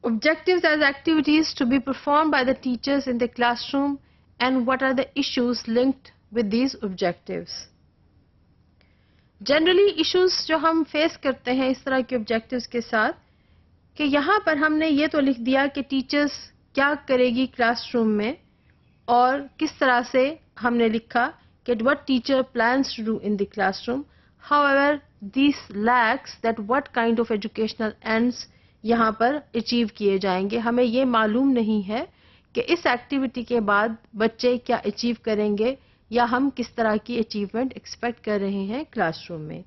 Objectives as activities to be performed by the teachers in the classroom and what are the issues linked with these objectives. Generally issues जो हम face करते हैं इस तरह के objectives के साथ कि यहाँ पर हमने ये तो लिख दिया कि टीचर्स क्या करेगी क्लासरूम में और किस तरह से हमने लिखा कि what teacher plans to do in the classroom. However, this lacks that what kind of educational ends यहाँ पर अचीव किए जाएंगे. हमें ये मालूम नहीं है कि इस एक्टिविटी के बाद बच्चे क्या अचीव करेंगे या हम किस तरह की अचीवमेंट एक्सपेक्ट कर रहे हैं क्लासरूम में.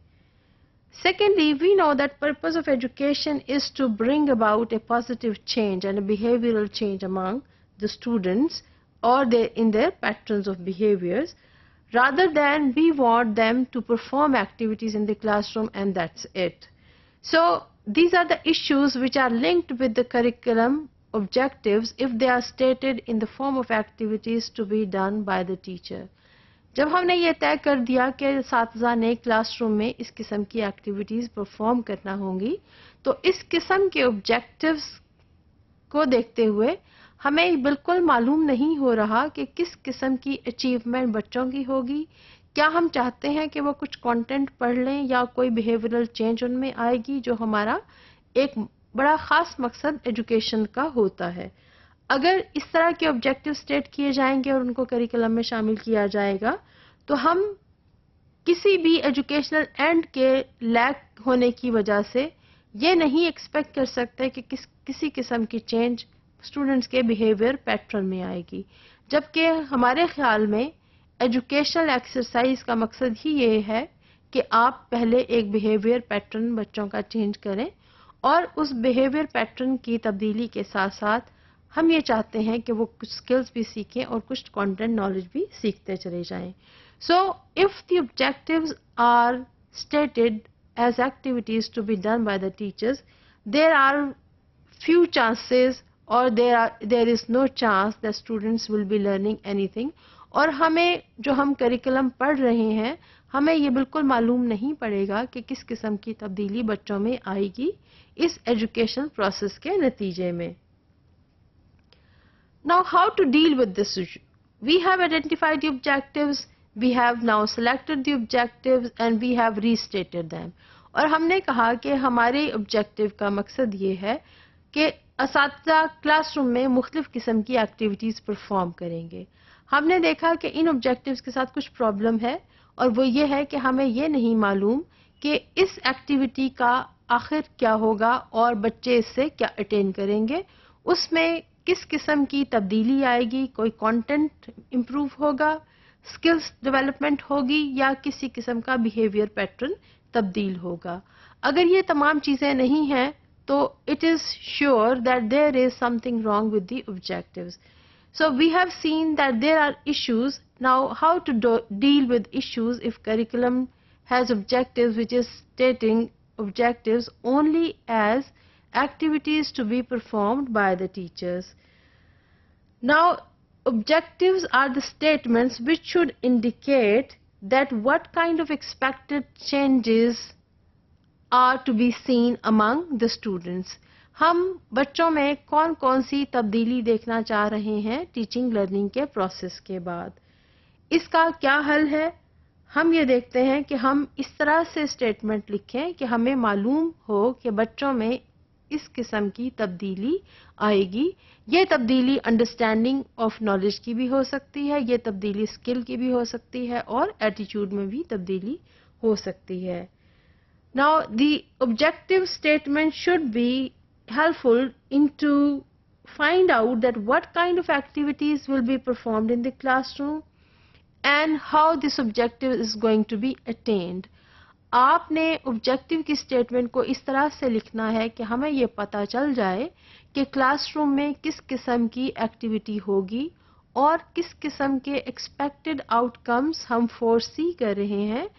Secondly, we know that purpose of education is to bring about a positive change and a behavioral change among the students or in their patterns of behaviors, rather than we want them to perform activities in the classroom and that's it. So these are the issues which are linked with the curriculum objectives if they are stated in the form of activities to be done by the teacher. जब हमने ये तय कर दिया कि असातिज़ा ने classroom में इस किस्म की एक्टिविटीज़ परफॉर्म करना होंगी, तो इस किस्म के ऑब्जेक्टिव्स को देखते हुए हमें बिल्कुल मालूम नहीं हो रहा कि किस किस्म की अचीवमेंट बच्चों की होगी. क्या हम चाहते हैं कि वो कुछ कंटेंट पढ़ लें या कोई बिहेवियरल चेंज उनमें आएगी जो हमारा एक बड़ा ख़ास मकसद एजुकेशन का होता है. अगर इस तरह के ऑब्जेक्टिव स्टेट किए जाएंगे और उनको करिकुलम में शामिल किया जाएगा तो हम किसी भी एजुकेशनल एंड के लैक होने की वजह से ये नहीं एक्सपेक्ट कर सकते कि किसी किस्म की चेंज स्टूडेंट्स के बिहेवियर पैटर्न में आएगी. जबकि हमारे ख्याल में एजुकेशनल एक्सरसाइज का मकसद ही ये है कि आप पहले एक बिहेवियर पैटर्न बच्चों का चेंज करें और उस बिहेवियर पैटर्न की तब्दीली के साथ साथ हम ये चाहते हैं कि वो कुछ स्किल्स भी सीखें और कुछ कंटेंट नॉलेज भी सीखते चले जाएं. So if the objectives are stated as activities to be done by the teachers, there are few chances or there is no chance that students will be learning anything. और हमें जो हम curriculum पढ़ रहे हैं हमें ये बिल्कुल मालूम नहीं पड़ेगा कि किस किस्म की तब्दीली बच्चों में आएगी इस एजुकेशन प्रोसेस के नतीजे में. Now how to deal with this issue? We have identified the objectives, we have now selected the objectives and we have restated them. और हमने कहा कि हमारे ऑब्जेक्टिव का मकसद ये है कि असातिज़ा क्लासरूम में मुख्तलिफ किस्म की एक्टिविटीज़ परफॉर्म करेंगे. हमने देखा कि इन ऑब्जेक्टिव्स के साथ कुछ प्रॉब्लम है और वो ये है कि हमें ये नहीं मालूम कि इस एक्टिविटी का आखिर क्या होगा और बच्चे इससे क्या अटेन करेंगे, उसमें किस किस्म की तब्दीली आएगी, कोई कंटेंट इम्प्रूव होगा, स्किल्स डेवलपमेंट होगी या किसी किस्म का बिहेवियर पैटर्न तब्दील होगा. अगर ये तमाम चीज़ें नहीं हैं तो it is sure that there is something wrong with the objectives. So we have seen that there are issues. Now how to deal with issues if curriculum has objectives which is stating objectives only as activities to be performed by the teachers. Now objectives are the statements which should indicate that what kind of expected changes are to be seen among the students. हम बच्चों में कौन कौन सी तब्दीली देखना चाह रहे हैं टीचिंग लर्निंग के प्रोसेस के बाद. इसका क्या हल है? हम ये देखते हैं कि हम इस तरह से स्टेटमेंट लिखें कि हमें मालूम हो कि बच्चों में इस किस्म की तब्दीली आएगी. ये तब्दीली अंडरस्टैंडिंग ऑफ नॉलेज की भी हो सकती है, ये तब्दीली स्किल की भी हो सकती है और एटीट्यूड में भी तब्दीली हो सकती है. Now the objective statement should be helpful into find out that what kind of activities will be performed in the classroom and how this objective is going to be attained. आपने objective की statement को इस तरह से लिखना है कि हमें ये पता चल जाए कि क्लासरूम में किस किस्म की एक्टिविटी होगी और किस किस्म के एक्सपेक्टेड आउटकम्स हम फोरसी कर रहे हैं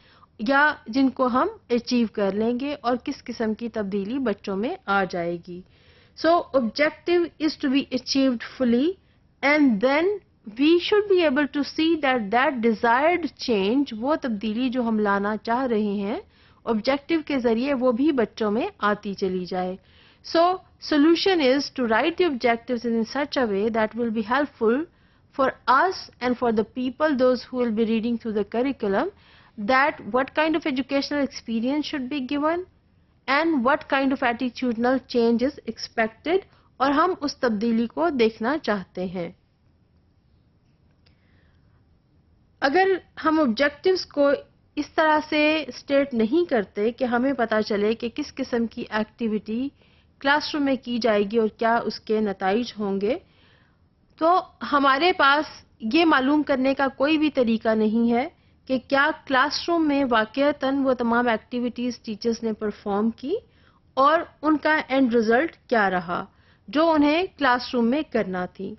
या जिनको हम अचीव कर लेंगे और किस किस्म की तब्दीली बच्चों में आ जाएगी. So objective is to be achieved fully and then we should be able to see that desired change, वो तब्दीली जो हम लाना चाह रहे हैं ऑब्जेक्टिव के जरिए वो भी बच्चों में आती चली जाए. So solution is to write the objectives in such a way that will be helpful for us and for the people, those who will be reading through the curriculum, that what kind of educational experience should be given and what kind of attitudinal change is expected, और हम उस तब्दीली को देखना चाहते हैं. अगर हम ऑब्जेक्टिव्स को इस तरह से स्टेट नहीं करते कि हमें पता चले कि किस किस्म की एक्टिविटी क्लासरूम में की जाएगी और क्या उसके नताइज होंगे, तो हमारे पास ये मालूम करने का कोई भी तरीका नहीं है कि क्या क्लासरूम में वाकईतन वो तमाम एक्टिविटीज़ टीचर्स ने परफॉर्म की और उनका एंड रिज़ल्ट क्या रहा जो उन्हें क्लासरूम में करना थी.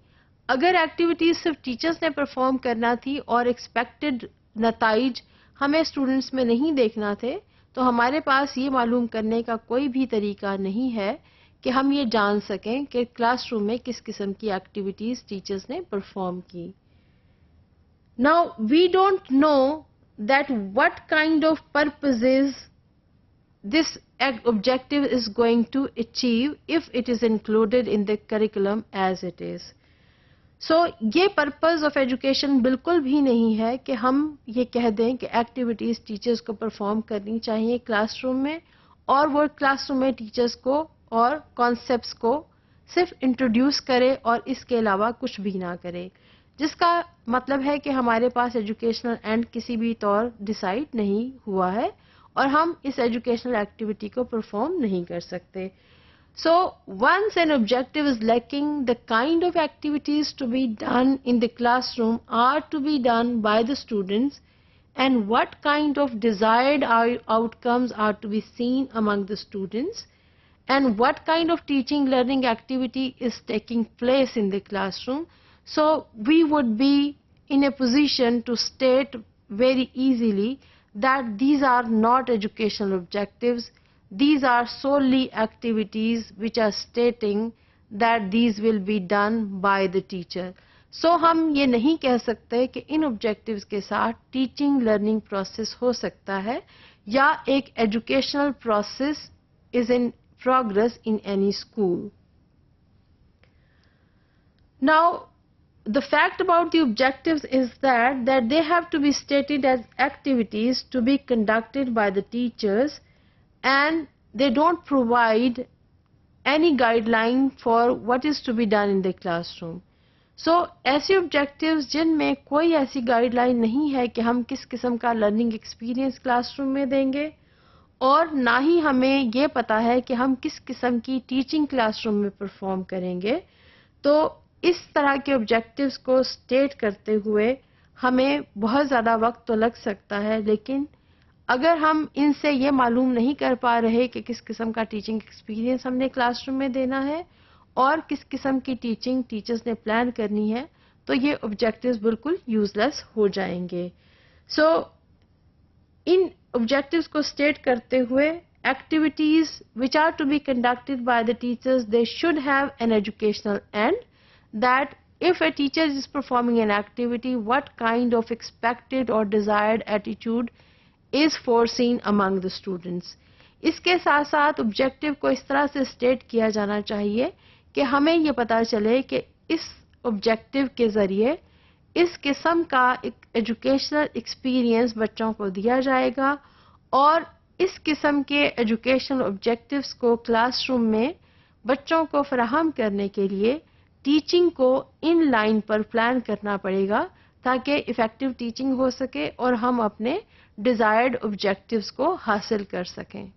अगर एक्टिविटीज़ सिर्फ टीचर्स ने परफॉर्म करना थी और एक्सपेक्टेड नताइज हमें स्टूडेंट्स में नहीं देखना थे, तो हमारे पास ये मालूम करने का कोई भी तरीका नहीं है कि हम ये जान सकें कि क्लासरूम में किस किस्म की एक्टिविटीज़ टीचर्स ने परफॉर्म की. Now we don't know that what kind of purposes this objective is going to achieve if it is included in the curriculum as it is. So ये पर्पस ऑफ एजुकेशन बिल्कुल भी नहीं है कि हम ये कह दें कि एक्टिविटीज़ टीचर्स को परफॉर्म करनी चाहिए क्लासरूम में और वो क्लासरूम में टीचर्स को और कॉन्सेप्ट्स को सिर्फ इंट्रोड्यूस करे और इसके अलावा कुछ भी ना करे, जिसका मतलब है कि हमारे पास एजुकेशनल एंड किसी भी तौर डिसाइड नहीं हुआ है और हम इस एजुकेशनल एक्टिविटी को परफॉर्म नहीं कर सकते. So once an objective is lacking, the kind of activities to be done in the classroom are to be done by the students, and what kind of desired outcomes are to be seen among the students, and what kind of teaching learning activity is taking place in the classroom. So we would be in a position to state very easily that these are not educational objectives. These are solely activities which are stating that these will be done by the teacher. So हम ये नहीं कह सकते कि इन objectives के साथ teaching learning process हो सकता है या एक educational process is in progress in any school. Now the fact about the objectives is that they have to be stated as activities to be conducted by the teachers, and they don't provide any guideline for what is to be done in the classroom. So ऐसे objectives जिनमें कोई ऐसी guideline नहीं है कि हम किस किस्म का learning experience classroom में देंगे और ना ही हमें ये पता है कि हम किस किस्म की teaching classroom में perform करेंगे, तो इस तरह के objectives को state करते हुए हमें बहुत ज़्यादा वक्त तो लग सकता है, लेकिन अगर हम इनसे ये मालूम नहीं कर पा रहे कि किस किस्म का टीचिंग एक्सपीरियंस हमने क्लासरूम में देना है और किस किस्म की टीचिंग टीचर्स ने प्लान करनी है, तो ये ऑब्जेक्टिव्स बिल्कुल यूजलेस हो जाएंगे. सो इन ऑब्जेक्टिव्स को स्टेट करते हुए activities which are to be conducted by the teachers, they should have an educational end, that if a teacher is performing an activity, what kind of expected or desired attitude is foreseen among the students. इसके साथ साथ objective को इस तरह से state किया जाना चाहिए कि हमें ये पता चले कि इस ऑब्जेक्टिव के ज़रिए इस किस्म का एक एजुकेशनल एक्सपीरियंस बच्चों को दिया जाएगा और इस किस्म के एजुकेशनल ऑब्जेक्टिव्स को क्लासरूम में बच्चों को फराहम करने के लिए टीचिंग को इन लाइन पर प्लान करना पड़ेगा ताकि इफ़ेक्टिव टीचिंग हो सके और हम अपने डिज़ायर्ड ऑब्जेक्टिव्स को हासिल कर सकें.